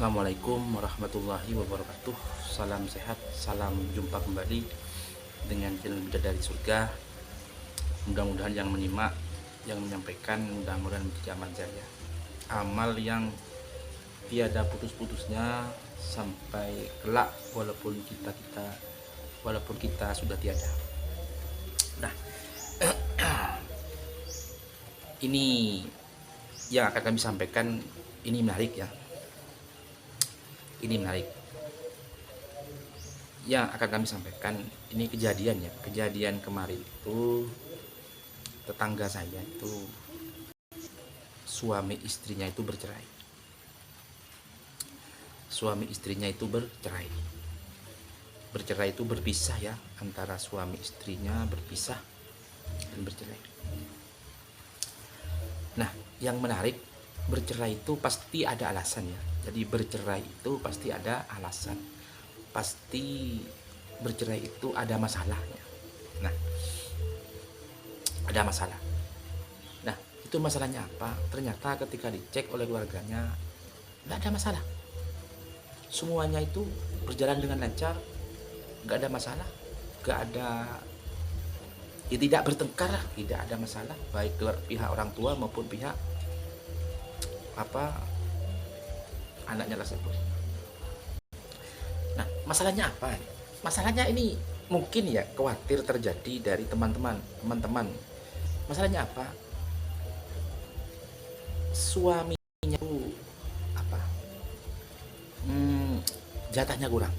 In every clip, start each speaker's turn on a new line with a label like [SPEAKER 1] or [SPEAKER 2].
[SPEAKER 1] Assalamualaikum warahmatullahi wabarakatuh. Salam sehat, salam jumpa kembali dengan channel Bidadari Surga. Mudah-mudahan yang menyimak, yang menyampaikan, mudah-mudahan menjadi amal jariah, amal yang tiada putus-putusnya sampai kelak walaupun kita sudah tiada. Nah, ini yang akan kami sampaikan, ini menarik ya. Ini menarik. Yang akan kami sampaikan ini kejadian ya. Kejadian kemarin itu tetangga saya itu suami istrinya itu bercerai. Suami istrinya itu bercerai. Bercerai itu berpisah ya, antara suami istrinya berpisah dan bercerai. Nah, yang menarik, bercerai itu pasti ada alasan ya. Jadi bercerai itu pasti ada alasan. Pasti bercerai itu ada masalahnya. Nah, ada masalah. Nah, itu masalahnya apa? Ternyata ketika dicek oleh keluarganya, nggak ada masalah. Semuanya itu berjalan dengan lancar, nggak ada masalah, nggak ada, ya tidak bertengkar, tidak ada masalah, baik pihak orang tua maupun pihak anaknya tersebut. Nah, masalahnya apa? Masalahnya ini mungkin ya khawatir terjadi dari teman-teman. Masalahnya apa? Suaminya itu apa? Jatahnya kurang.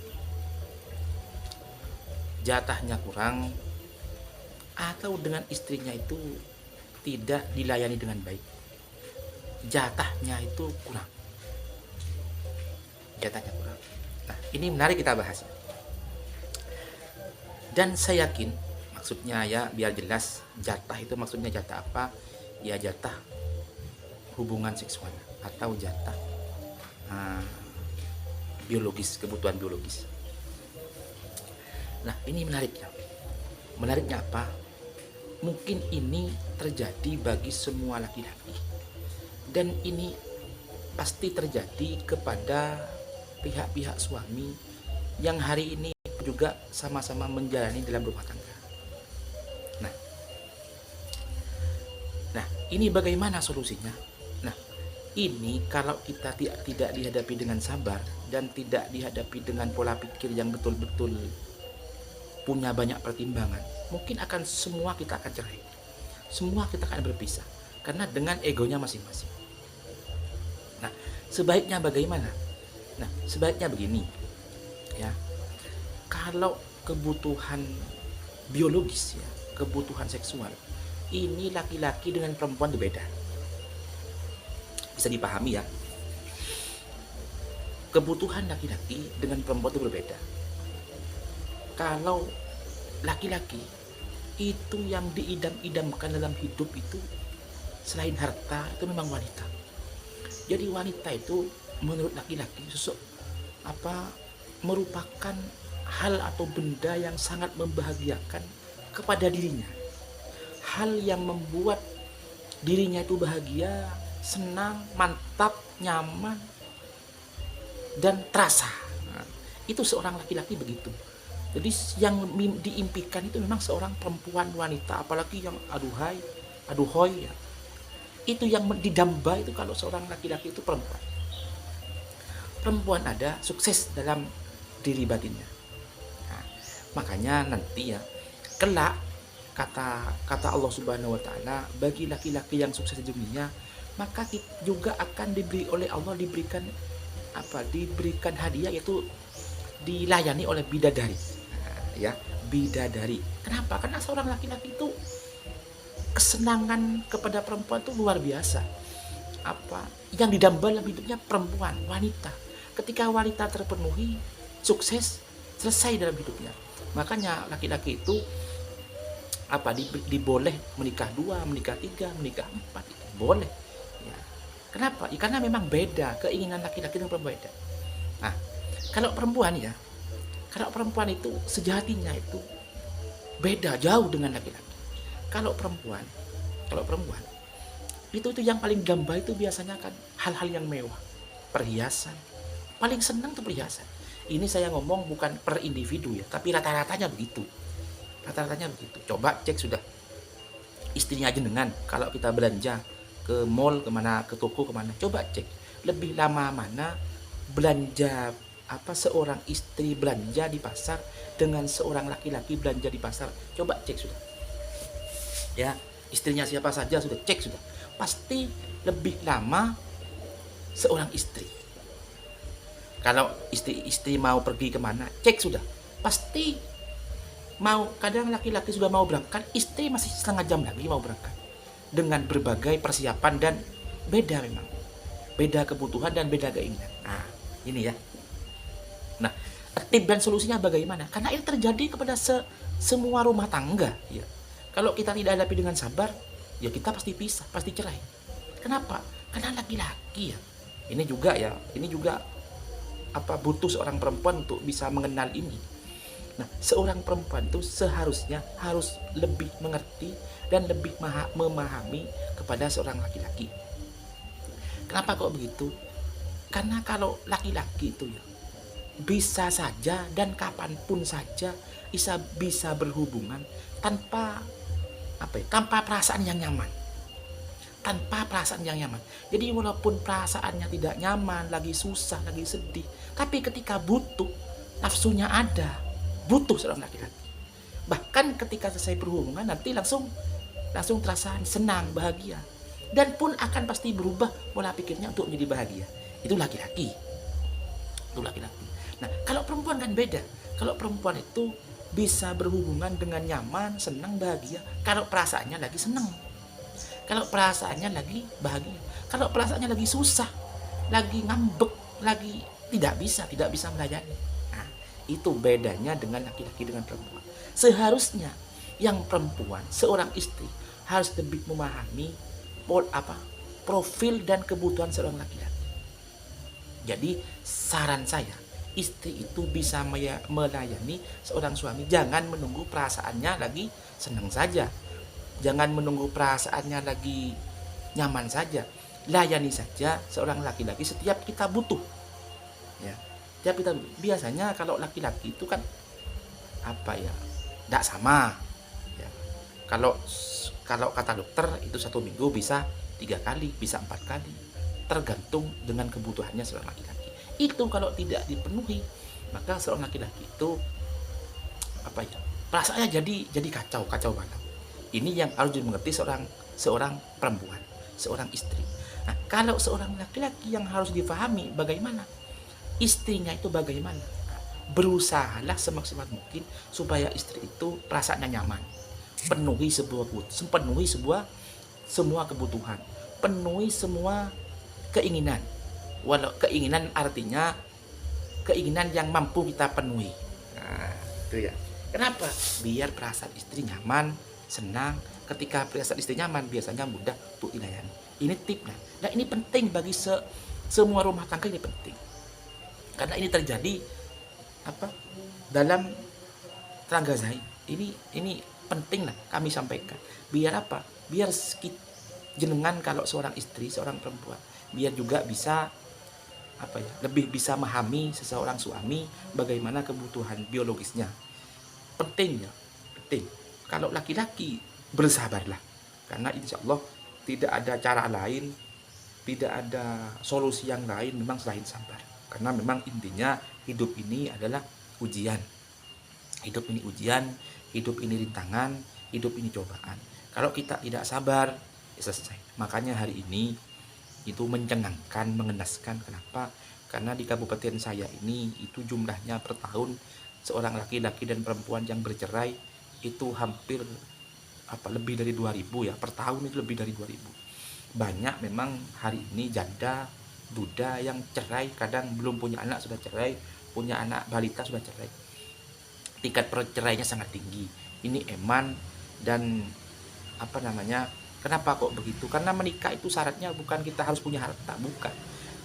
[SPEAKER 1] Jatahnya kurang, atau dengan istrinya itu tidak dilayani dengan baik. Jatahnya itu kurang. Jatahnya kurang. Nah, ini menarik kita bahas. Dan saya yakin, maksudnya ya biar jelas, jatah itu maksudnya jatah apa? Ya jatah hubungan seksual atau jatah biologis, kebutuhan biologis. Nah, ini menariknya. Menariknya apa? Mungkin ini terjadi bagi semua laki-laki. Dan ini pasti terjadi kepada pihak-pihak suami yang hari ini juga sama-sama menjalani dalam rumah tangga. Nah, ini bagaimana solusinya? Nah, ini kalau kita tidak dihadapi dengan sabar dan tidak dihadapi dengan pola pikir yang betul-betul punya banyak pertimbangan, mungkin semua kita akan cerai. Semua kita akan berpisah karena dengan egonya masing-masing. Nah, sebaiknya bagaimana? Nah, sebaiknya begini ya. Kalau kebutuhan biologis ya, kebutuhan seksual, ini laki-laki dengan perempuan berbeda. Bisa dipahami ya. Kebutuhan laki-laki dengan perempuan itu berbeda. Kalau laki-laki itu yang diidam-idamkan dalam hidup itu selain harta itu memang wanita. Jadi wanita itu menurut laki-laki merupakan hal atau benda yang sangat membahagiakan kepada dirinya. Hal yang membuat dirinya itu bahagia, senang, mantap, nyaman, dan terasa. Nah, itu seorang laki-laki begitu. Jadi yang diimpikan itu memang seorang perempuan, wanita, apalagi yang aduhoi ya. Itu yang didamba itu kalau seorang laki-laki itu perempuan. Perempuan ada sukses dalam diri batinnya. Nah, makanya nanti ya kelak kata Allah Subhanahu wa taala, bagi laki-laki yang sukses di dunia, maka kita juga akan diberi oleh Allah diberikan hadiah, yaitu dilayani oleh bidadari. Nah, ya, bidadari. Kenapa? Karena seorang laki-laki itu kesenangan kepada perempuan itu luar biasa. Yang didamba dalam hidupnya perempuan, wanita. Ketika wanita terpenuhi, sukses, selesai dalam hidupnya. Makanya laki-laki itu diboleh menikah 2, menikah 3, menikah 4, boleh ya. Kenapa? Ya, karena memang beda keinginan laki-laki dengan perempuan beda. Nah, kalau perempuan itu sejatinya itu beda jauh dengan laki-laki. Kalau perempuan itu yang paling gamba itu biasanya kan hal-hal yang mewah, perhiasan, paling senang tuh perhiasan. Ini saya ngomong bukan per individu ya, tapi rata-ratanya begitu. Rata-ratanya begitu. Coba cek sudah istrinya jenengan kalau kita belanja ke mall kemana, ke toko kemana, coba cek lebih lama mana belanja seorang istri belanja di pasar dengan seorang laki-laki belanja di pasar. Coba cek sudah ya, istrinya siapa saja sudah cek sudah, pasti lebih lama seorang istri. Kalau istri mau pergi kemana, cek sudah, pasti mau, kadang laki-laki sudah mau berangkat, istri masih setengah jam lagi mau berangkat dengan berbagai persiapan, dan beda memang, beda kebutuhan dan beda keinginan. Nah ini ya. Nah, tip dan solusinya bagaimana? Karena ini terjadi kepada semua rumah tangga ya. Kalau kita tidak hadapi dengan sabar, ya kita pasti pisah, pasti cerai. Kenapa? Karena laki-laki ya. Ini juga butuh seorang perempuan untuk bisa mengenal ini. Nah, seorang perempuan itu seharusnya harus lebih mengerti dan lebih memahami kepada seorang laki-laki. Kenapa kok begitu? Karena kalau laki-laki itu ya bisa saja dan kapanpun saja bisa berhubungan tanpa tanpa perasaan yang nyaman. Tanpa perasaan yang nyaman. Jadi walaupun perasaannya tidak nyaman, lagi susah, lagi sedih, tapi ketika butuh, nafsunya ada, butuh seorang laki-laki. Bahkan ketika selesai berhubungan nanti langsung terasa senang, bahagia, dan pun akan pasti berubah pola pikirnya untuk menjadi bahagia. Itu laki-laki. Nah, kalau perempuan kan beda. Kalau perempuan itu bisa berhubungan dengan nyaman, senang, bahagia kalau perasaannya lagi senang, kalau perasaannya lagi bahagia. Kalau perasaannya lagi susah, lagi ngambek, lagi tidak bisa melayani. Nah, itu bedanya dengan laki-laki dengan perempuan. Seharusnya yang perempuan, seorang istri harus lebih memahami profil dan kebutuhan seorang laki-laki. Jadi saran saya, istri itu bisa melayani seorang suami. Jangan menunggu perasaannya lagi senang saja, jangan menunggu perasaannya lagi nyaman saja. Layani saja seorang laki-laki setiap kita butuh ya. Setiap kita, biasanya kalau laki-laki itu kan tidak sama ya. Kalau kata dokter itu 1 minggu bisa 3 kali, bisa 4 kali, tergantung dengan kebutuhannya seorang laki-laki. Itu kalau tidak dipenuhi, maka seorang laki-laki itu perasaannya jadi kacau balau. Ini yang harus dimengerti seorang perempuan, seorang istri. Nah, kalau seorang laki-laki yang harus difahami bagaimana istrinya itu bagaimana. Berusahalah semaksimal mungkin supaya istri itu perasaannya nyaman. Penuhi semua kebutuhan, penuhi semua keinginan. Walau keinginan artinya keinginan yang mampu kita penuhi. Nah, itu ya. Kenapa? Biar perasaan istri nyaman, senang. Ketika perasaan istri nyaman, biasanya mudah untuk dilayani. Ini tipnya. Nah, ini penting bagi semua rumah tangga, ini penting. Karena ini terjadi dalam tangga Zahid. Ini penting lah kami sampaikan. Biar Biar jenengan kalau seorang istri, seorang perempuan, biar juga bisa lebih bisa memahami seseorang suami bagaimana kebutuhan biologisnya. Penting. Kalau laki-laki, bersabarlah, karena insya Allah tidak ada cara lain, tidak ada solusi yang lain memang selain sabar. Karena memang intinya hidup ini adalah ujian. Hidup ini ujian, hidup ini rintangan, hidup ini cobaan. Kalau kita tidak sabar, ya selesai. Makanya hari ini itu mencengangkan, mengenaskan. Kenapa? Karena di kabupaten saya ini itu jumlahnya per tahun seorang laki-laki dan perempuan yang bercerai itu hampir lebih dari 2.000 ya, per tahun itu lebih dari 2.000. Banyak memang hari ini janda, duda yang cerai, kadang belum punya anak sudah cerai, punya anak balita sudah cerai. Tingkat perceraiannya sangat tinggi. Ini eman. Dan kenapa kok begitu? Karena menikah itu syaratnya bukan kita harus punya harta, bukan.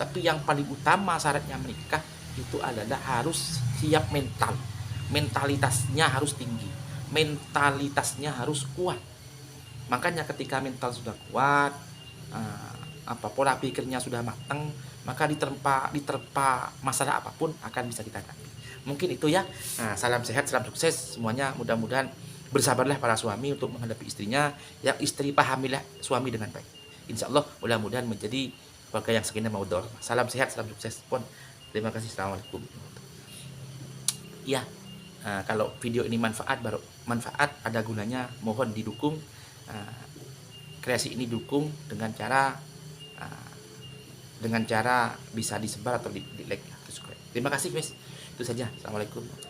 [SPEAKER 1] Tapi yang paling utama syaratnya menikah itu adalah harus siap mental. Mentalitasnya harus tinggi. Mentalitasnya harus kuat. Makanya ketika mental sudah kuat, pola pikirnya sudah matang, maka diterpa masalah apapun akan bisa kita hadapi. Mungkin itu ya. Nah, salam sehat, salam sukses semuanya. Mudah-mudahan bersabarlah para suami untuk menghadapi istrinya. Yang istri pahamilah suami dengan baik. Insya Allah mudah-mudahan menjadi keluarga yang sakinah mawaddah. Salam sehat, salam sukses. Pon. Terima kasih. Assalamualaikum. Ya, kalau video ini manfaat ada gunanya, mohon didukung. Kreasi ini dukung dengan cara bisa disebar atau di like atau subscribe. Terima kasih guys. Itu saja. Assalamualaikum.